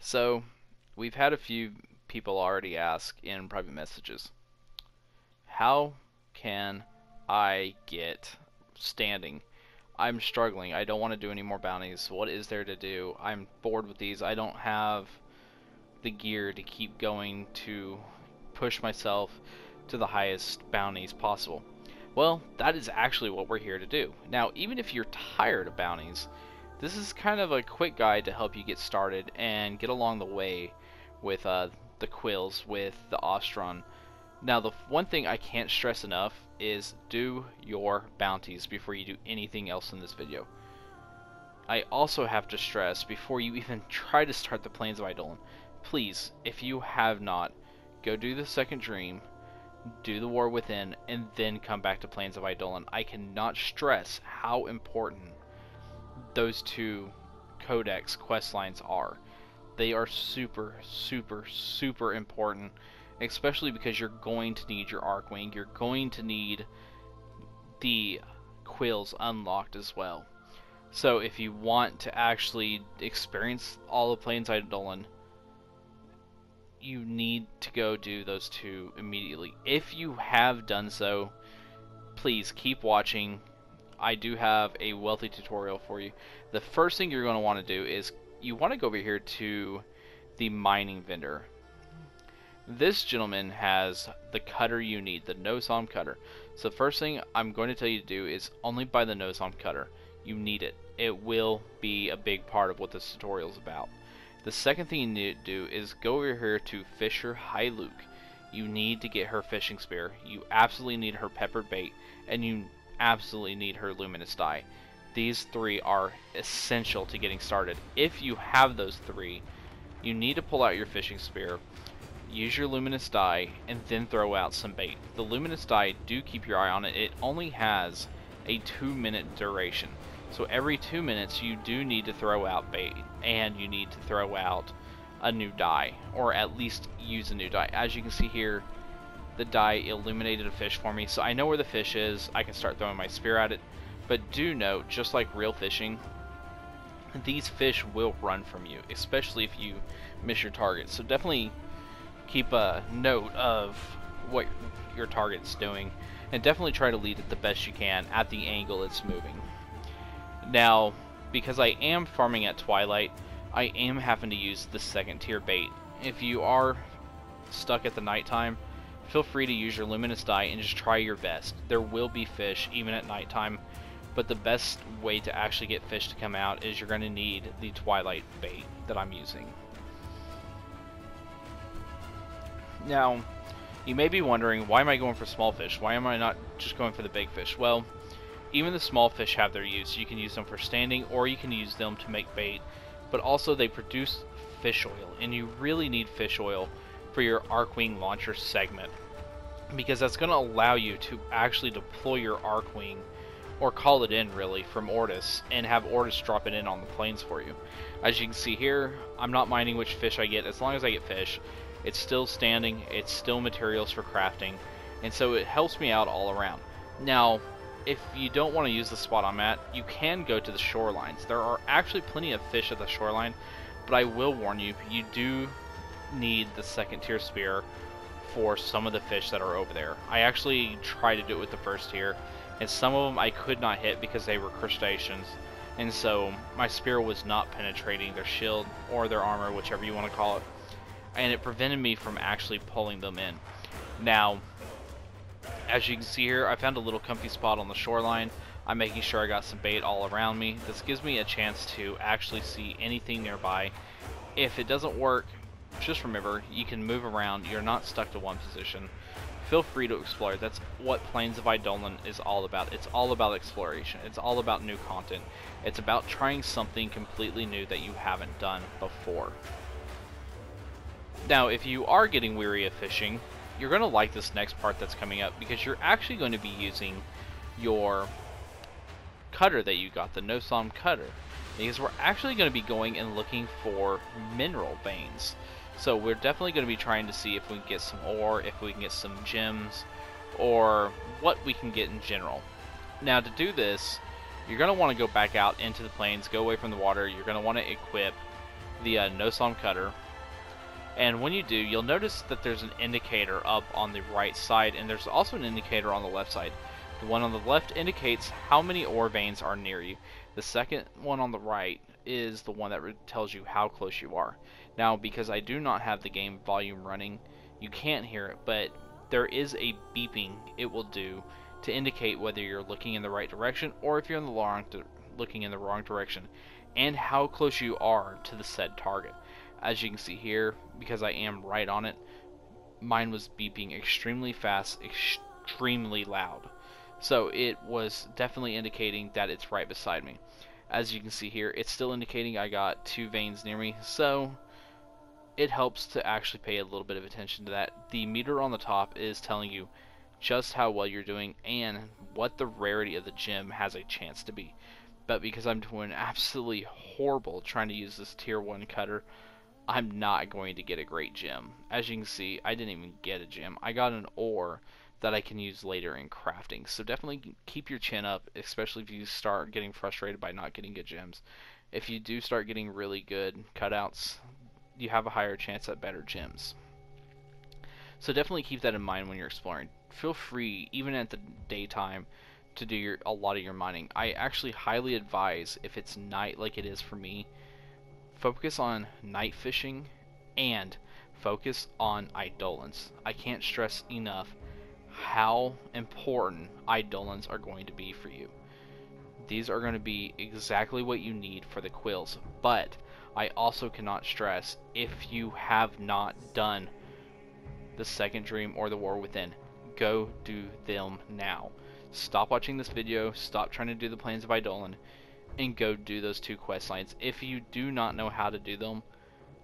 So, we've had a few people already ask in private messages, how can I get standing? I'm struggling. I don't want to do any more bounties. What is there to do? I'm bored with these. I don't have the gear to keep going to push myself to the highest bounties possible. Well, that is actually what we're here to do. Now, even if you're tired of bounties, this is kind of a quick guide to help you get started and get along the way with the quills, with the Ostron. Now, the one thing I can't stress enough is do your bounties before you do anything else in this video. I also have to stress, before you even try to start the Plains of Eidolon, please, if you have not, go do the second dream, do the War Within, and then come back to Plains of Eidolon. I cannot stress how important those two codex quest lines are. They are super, super, super important, especially because you're going to need your Archwing. You're going to need the quills unlocked as well. So if you want to actually experience all of Plains Eidolon, you need to go do those two immediately. If you have done so, please keep watching. I do have a wealthy tutorial for you. The first thing you're going to want to do is you want to go over here to the mining vendor. This gentleman has the cutter you need, the no-som cutter. So the first thing I'm going to tell you to do is only buy the no-som cutter. You need it. It will be a big part of what this tutorial is about. The second thing you need to do is go over here to Fisher Hyluke. You need to get her fishing spear. You absolutely need her peppered bait, and you absolutely need her luminous dye. These three are essential to getting started. If you have those three, you need to pull out your fishing spear, use your luminous dye, and then throw out some bait. The luminous dye, do keep your eye on it. It only has a 2-minute duration. So every 2 minutes you do need to throw out bait, and you need to throw out a new dye, or at least use a new dye. As you can see here, the dye illuminated a fish for me, so I know where the fish is. I can start throwing my spear at it. But do note, just like real fishing, these fish will run from you, especially if you miss your target. So definitely keep a note of what your target's doing, and definitely try to lead it the best you can at the angle it's moving. Now, because I am farming at twilight, I am having to use the second tier bait. If you are stuck at the nighttime, feel free to use your luminous dye and just try your best. There will be fish even at nighttime, but the best way to actually get fish to come out is you're going to need the twilight bait that I'm using. Now, you may be wondering, why am I going for small fish? Why am I not just going for the big fish? Well, even the small fish have their use. You can use them for standing, or you can use them to make bait, but also they produce fish oil, and you really need fish oil for your Archwing launcher segment, because that's going to allow you to actually deploy your Archwing, or call it in really, from Ortis, and have Ortis drop it in on the plains for you. As you can see here, I'm not minding which fish I get. As long as I get fish, it's still standing, it's still materials for crafting, and so it helps me out all around. Now, if you don't want to use the spot I'm at, you can go to the shorelines. There are actually plenty of fish at the shoreline, but I will warn you, you do need the second tier spear for some of the fish that are over there. I actually tried to do it with the first tier, and some of them I could not hit because they were crustaceans, and so my spear was not penetrating their shield or their armor, whichever you want to call it, and it prevented me from actually pulling them in. Now, as you can see here, I found a little comfy spot on the shoreline. I'm making sure I got some bait all around me. This gives me a chance to actually see anything nearby. If it doesn't work, just remember, you can move around. You're not stuck to one position. Feel free to explore. That's what Plains of Eidolon is all about. It's all about exploration. It's all about new content. It's about trying something completely new that you haven't done before. Now, if you are getting weary of fishing, you're going to like this next part that's coming up, because you're actually going to be using your cutter that you got, the no-som cutter, because we're actually going to be going and looking for mineral veins. So we're definitely going to be trying to see if we can get some ore, if we can get some gems, or what we can get in general. Now, to do this, you're going to want to go back out into the plains, go away from the water. You're going to want to equip the no-som cutter. And when you do, you'll notice that there's an indicator up on the right side, and there's also an indicator on the left side. The one on the left indicates how many ore veins are near you. The second one on the right is the one that tells you how close you are. Now, because I do not have the game volume running, you can't hear it, but there is a beeping it will do to indicate whether you're looking in the right direction or if you're looking in the wrong direction, and how close you are to the said target. As you can see here, because I am right on it, mine was beeping extremely fast, extremely loud. So it was definitely indicating that it's right beside me. As you can see here, it's still indicating I got 2 veins near me, so it helps to actually pay a little bit of attention to that. The meter on the top is telling you just how well you're doing and what the rarity of the gem has a chance to be. But because I'm doing absolutely horrible trying to use this tier 1 cutter, I'm not going to get a great gem. As you can see, I didn't even get a gem. I got an ore that I can use later in crafting. So definitely keep your chin up, especially if you start getting frustrated by not getting good gems. If you do start getting really good cutouts, you have a higher chance at better gems. So definitely keep that in mind when you're exploring. Feel free, even at the daytime, to do a lot of your mining. I actually highly advise, if it's night like it is for me, focus on night fishing and focus on Eidolons. I can't stress enough how important Eidolons are going to be for you. These are going to be exactly what you need for the quills, but I also cannot stress, if you have not done the second dream or the war within, go do them now. Stop watching this video, stop trying to do the Plains of Eidolon, and go do those 2 quest lines. If you do not know how to do them,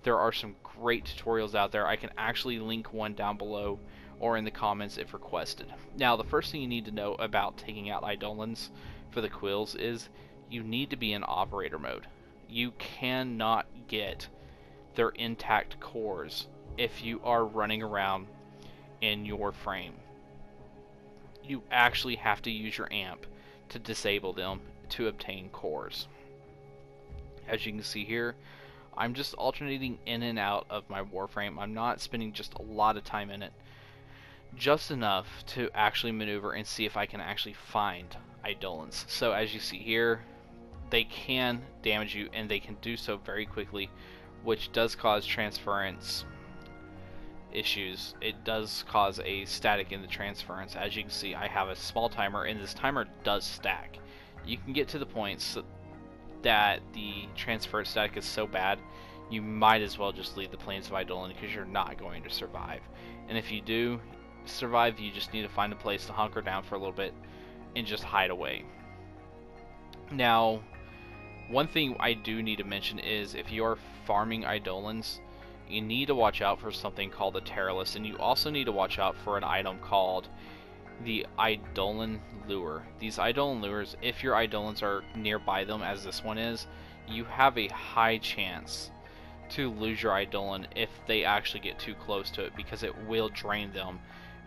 there are some great tutorials out there. I can actually link one down below or in the comments if requested. Now, the first thing you need to know about taking out Eidolons for the quills is you need to be in operator mode. You cannot get their intact cores if you are running around in your frame. You actually have to use your amp to disable them to obtain cores. As you can see here, I'm just alternating in and out of my Warframe. I'm not spending just a lot of time in it, just enough to actually maneuver and see if I can actually find Eidolons. So as you see here, they can damage you, and they can do so very quickly, which does cause transference issues. It does cause a static in the transference. As you can see, I have a small timer, and this timer does stack. You can get to the points that the transfer static is so bad, you might as well just leave the Plains of Eidolon, because you're not going to survive. And if you do survive, you just need to find a place to hunker down for a little bit and just hide away. Now, one thing I do need to mention is, if you are farming Eidolons, you need to watch out for something called the Terrorlist, and you also need to watch out for an item called the Eidolon Lure. These Eidolon Lures, if your Eidolons are nearby them, as this one is, you have a high chance to lose your Eidolon if they actually get too close to it, because it will drain them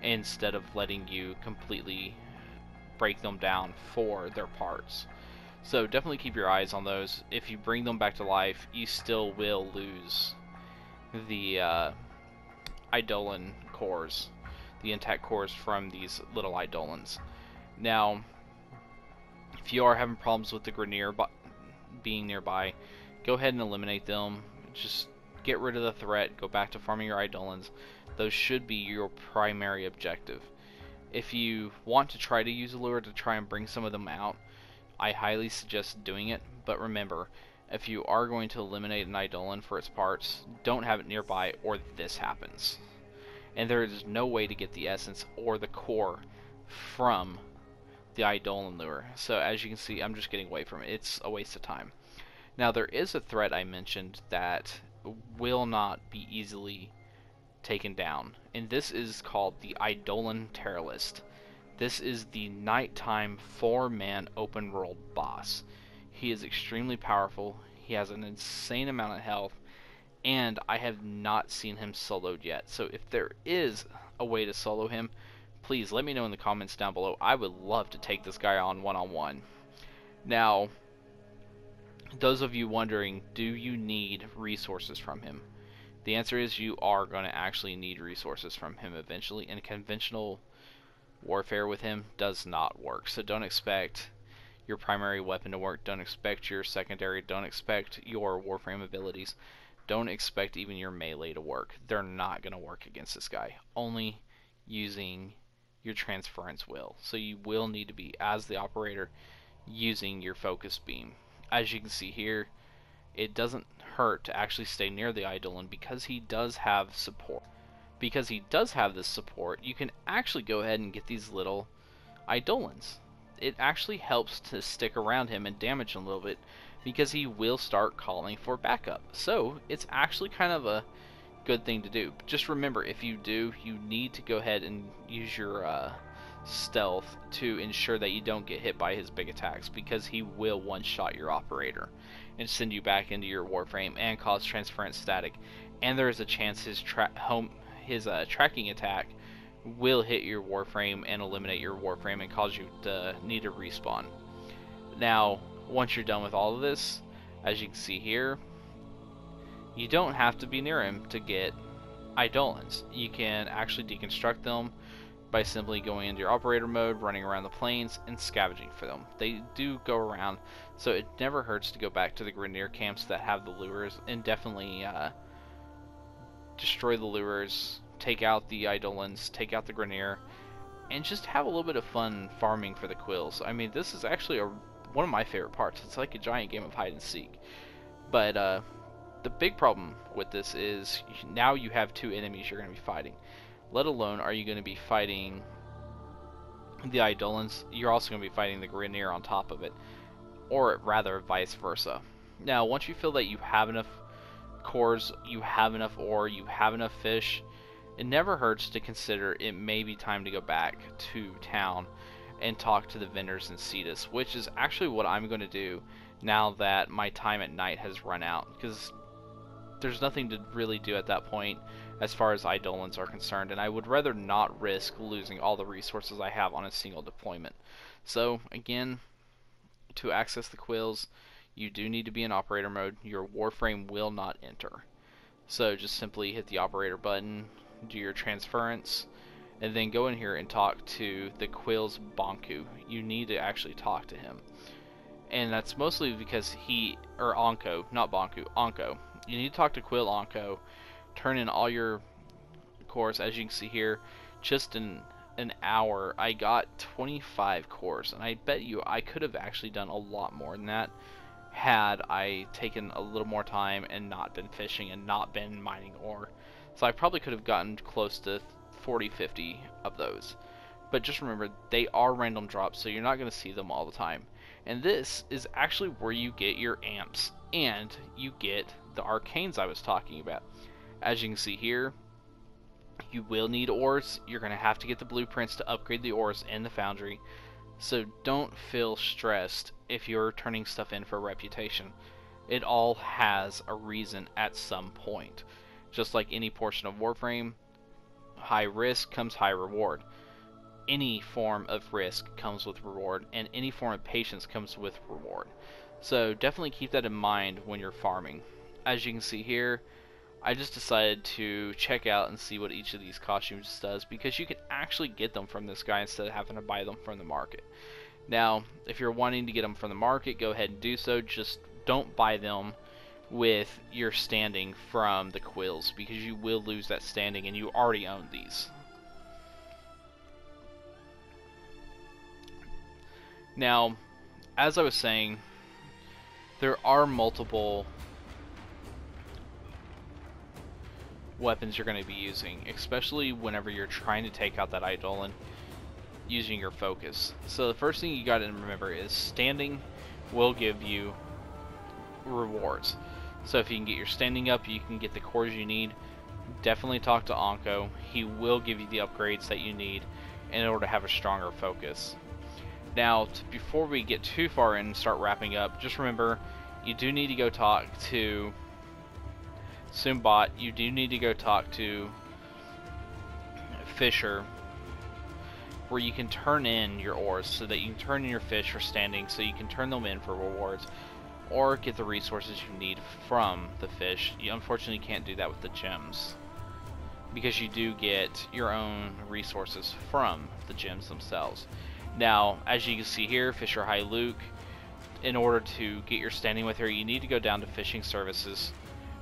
instead of letting you completely break them down for their parts. So definitely keep your eyes on those. If you bring them back to life, you still will lose the Eidolon cores, the intact cores from these little Eidolons. Now, if you are having problems with the Grenier being nearby, go ahead and eliminate them. Just get rid of the threat, go back to farming your Eidolons. Those should be your primary objective. If you want to try to use a lure to try and bring some of them out, I highly suggest doing it, but remember, if you are going to eliminate an Eidolon for its parts, don't have it nearby or this happens. And there is no way to get the essence or the core from the Eidolon lure. So as you can see, I'm just getting away from it. It's a waste of time. Now, there is a threat I mentioned that will not be easily taken down, and this is called the Eidolon Terrorlist. This is the nighttime 4-man open world boss. He is extremely powerful, he has an insane amount of health, and I have not seen him soloed yet. So if there is a way to solo him, please let me know in the comments down below. I would love to take this guy on one-on-one. Now, Those of you wondering, do you need resources from him? The answer is you are going to actually need resources from him eventually, and conventional warfare with him does not work. So don't expect your primary weapon to work, don't expect your secondary, don't expect your Warframe abilities, don't expect even your melee to work. They're not going to work against this guy. Only using your transference will. So you will need to be, as the operator, using your focus beam. As you can see here, it doesn't hurt to actually stay near the Eidolon because he does have support. Because he does have this support, you can actually go ahead and get these little Eidolons. It actually helps to stick around him and damage him a little bit because he will start calling for backup. So it's actually kind of a good thing to do. Just remember, if you do, you need to go ahead and use your stealth to ensure that you don't get hit by his big attacks, because he will one-shot your operator and send you back into your Warframe and cause transference static. And there is a chance his tracking attack will hit your Warframe and eliminate your Warframe and cause you to need to respawn. Now, once you're done with all of this, as you can see here, you don't have to be near him to get Eidolons. You can actually deconstruct them by simply going into your operator mode, running around the plains, and scavenging for them. They do go around, so it never hurts to go back to the Grineer camps that have the lures and definitely destroy the lures, take out the Eidolons, take out the Grineer, and just have a little bit of fun farming for the Quills. I mean, this is actually one of my favorite parts. It's like a giant game of hide and seek. But the big problem with this is now you have two enemies you're going to be fighting. Let alone are you going to be fighting the Eidolons, you're also going to be fighting the Grineer on top of it. Or rather, vice versa. Now, once you feel that you have enough cores, you have enough ore, you have enough fish, it never hurts to consider it may be time to go back to town and talk to the vendors in Cetus, which is actually what I'm going to do now that my time at night has run out, because there's nothing to really do at that point as far as Eidolons are concerned, and I would rather not risk losing all the resources I have on a single deployment. So again, to access the Quills, you do need to be in operator mode. Your Warframe will not enter. So just simply hit the operator button, do your transference, and then go in here and talk to the Quills Bonku. You need to actually talk to him. And that's mostly because or Onko, not Bonku, Onko. You need to talk to Quill Onko, turn in all your cores. As you can see here, just in an hour I got 25 cores, and I bet you I could have actually done a lot more than that had I taken a little more time and not been fishing and not been mining ore. So I probably could have gotten close to 40-50 of those. But just remember, they are random drops, so you're not going to see them all the time. And this is actually where you get your amps and you get the arcanes I was talking about. As you can see here, you will need ores. You're going to have to get the blueprints to upgrade the ores in the foundry. So don't feel stressed if you're turning stuff in for reputation. It all has a reason at some point. Just like any portion of Warframe, high risk comes high reward. Any form of risk comes with reward, and any form of patience comes with reward. So definitely keep that in mind when you're farming. As you can see here, I just decided to check out and see what each of these costumes does, because you can actually get them from this guy instead of having to buy them from the market. Now, if you're wanting to get them from the market, go ahead and do so. Just don't buy them with your standing from the Quills, because you will lose that standing and you already own these. Now, as I was saying, there are multiple weapons you're going to be using, especially whenever you're trying to take out that Eidolon using your focus. So the first thing you got to remember is standing will give you rewards. So if you can get your standing up, you can get the cores you need. Definitely talk to Onko. He will give you the upgrades that you need in order to have a stronger focus. Now, before we get too far in and start wrapping up, just remember, you do need to go talk to Sumbat. You do need to go talk to Fisher, where you can turn in your ores so that you can turn in your fish for standing, so you can turn them in for rewards. or get the resources you need from the fish. You unfortunately can't do that with the gems, because you do get your own resources from the gems themselves. Now, as you can see here, Fisher High Luke, in order to get your standing with her, you need to go down to fishing services.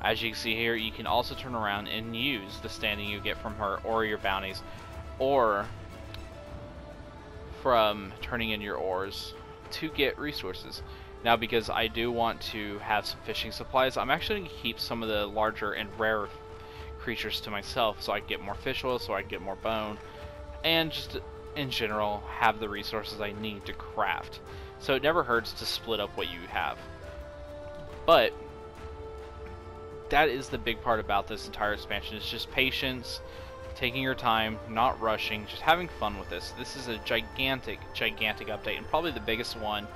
As you can see here, you can also turn around and use the standing you get from her, or your bounties, or from turning in your ores to get resources. Now, because I do want to have some fishing supplies, I'm actually going to keep some of the larger and rare creatures to myself, so I can get more fish oil, so I can get more bone, and just in general have the resources I need to craft. So it never hurts to split up what you have. But that is the big part about this entire expansion. It's just patience, taking your time, not rushing, just having fun with this. This is a gigantic update, and probably the biggest one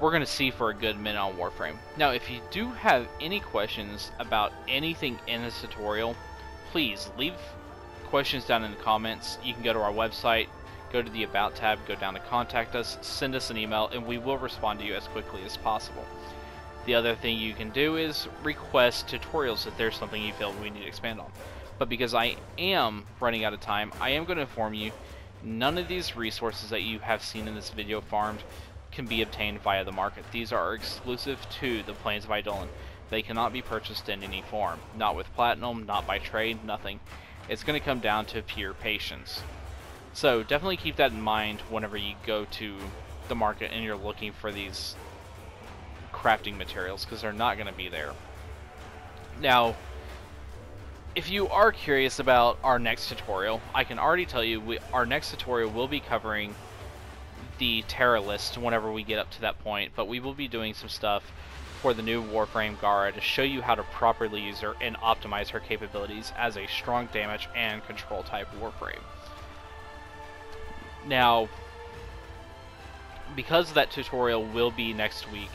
we're going to see for a good minute on Warframe. Now, if you do have any questions about anything in this tutorial, please leave questions down in the comments. You can go to our website, go to the About tab, go down to Contact Us, send us an email, and we will respond to you as quickly as possible. The other thing you can do is request tutorials if there's something you feel we need to expand on. But because I am running out of time, I am going to inform you, none of these resources that you have seen in this video farmed can be obtained via the market. These are exclusive to the Plains of Eidolon. They cannot be purchased in any form. Not with platinum, not by trade, nothing. It's going to come down to pure patience. So definitely keep that in mind whenever you go to the market and you're looking for these crafting materials, because they're not going to be there. Now, if you are curious about our next tutorial, I can already tell you our next tutorial will be covering the Terra list whenever we get up to that point, but we will be doing some stuff for the new Warframe Gara to show you how to properly use her and optimize her capabilities as a strong damage and control type Warframe. Now, because that tutorial will be next week,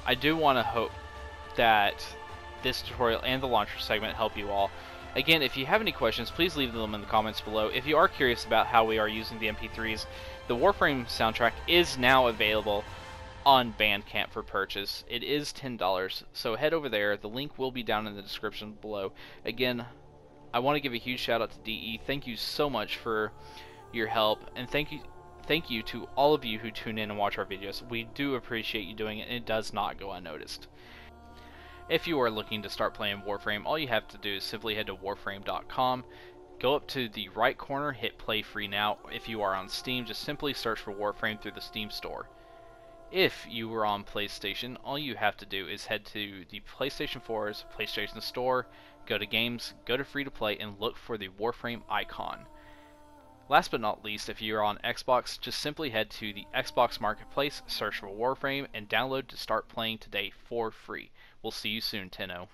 I do want to hope that this tutorial and the launcher segment help you all. Again, if you have any questions, please leave them in the comments below. If you are curious about how we are using the MP3s, the Warframe soundtrack is now available on Bandcamp for purchase. It is $10, so head over there. The link will be down in the description below. Again, I want to give a huge shout out to DE. Thank you so much for your help, and thank you to all of you who tune in and watch our videos. We do appreciate you doing it, and it does not go unnoticed. If you are looking to start playing Warframe, all you have to do is simply head to warframe.com, go up to the right corner, hit play free now. If you are on Steam, just simply search for Warframe through the Steam store. If you are on PlayStation, all you have to do is head to the PlayStation 4's PlayStation Store, go to Games, go to Free to Play, and look for the Warframe icon. Last but not least, if you're on Xbox, just simply head to the Xbox Marketplace, search for Warframe, and download to start playing today for free. We'll see you soon, Tenno.